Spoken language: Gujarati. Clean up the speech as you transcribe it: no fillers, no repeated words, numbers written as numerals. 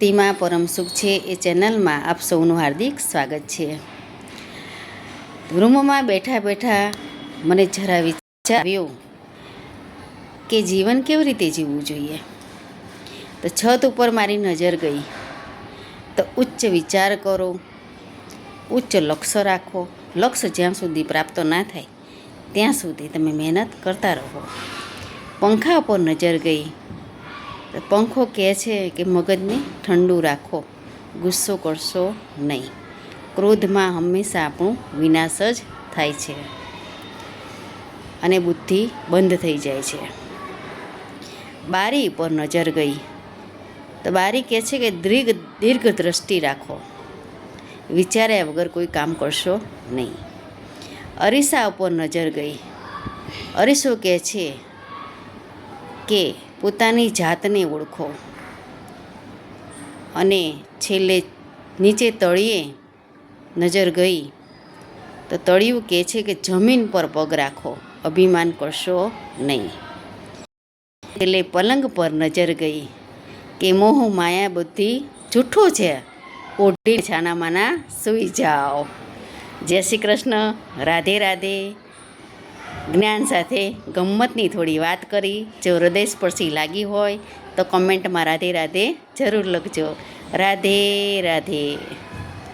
ભક્તિમાં પરમ સુખ છે એ ચેનલમાં આપ સૌનું હાર્દિક સ્વાગત છે. રૂમમાં બેઠા બેઠા મને જરા વિચાર આવ્યો કે જીવન કેવી રીતે જીવવું જોઈએ. તો છત ઉપર મારી નજર ગઈ તો ઉચ્ચ વિચાર કરો, ઉચ્ચ લક્ષ્ય રાખો. લક્ષ્ય જ્યાં સુધી પ્રાપ્ત ના થાય ત્યાં સુધી તમે મહેનત કરતા રહો. પંખા પર નજર ગઈ તો પંખો કહે છે કે મગજને ઠંડુ રાખો, ગુસ્સો કરશો નહીં. ક્રોધમાં હંમેશા આપણું વિનાશ જ થાય છે અને બુદ્ધિ બંધ થઈ જાય છે. બારી પર નજર ગઈ તો બારી કહે છે કે દીર્ઘ દ્રષ્ટિ રાખો, વિચાર્યા વગર કોઈ કામ કરશો નહીં. અરીસા ઉપર નજર ગઈ, અરીસો કહે છે કે પોતાની જાતને ઓળખો. અને છેલ્લે નીચે તળિયે નજર ગઈ તો તળિયું કહે છે કે જમીન પર પગ રાખો, અભિમાન કરશો નહીં. છેલ્લે પલંગ પર નજર ગઈ કે મોહ માયા બુદ્ધિ જૂઠું છે, ઓઢી છાનામાના સૂઈ જાઓ. જય શ્રી કૃષ્ણ. રાધે રાધે. જ્ઞાન સાથે ગમ્મતની થોડી વાત કરી. જો હૃદયસ્પર્શી લાગી હોય તો કમેન્ટમાં રાધે રાધે જરૂર લખજો. રાધે રાધે.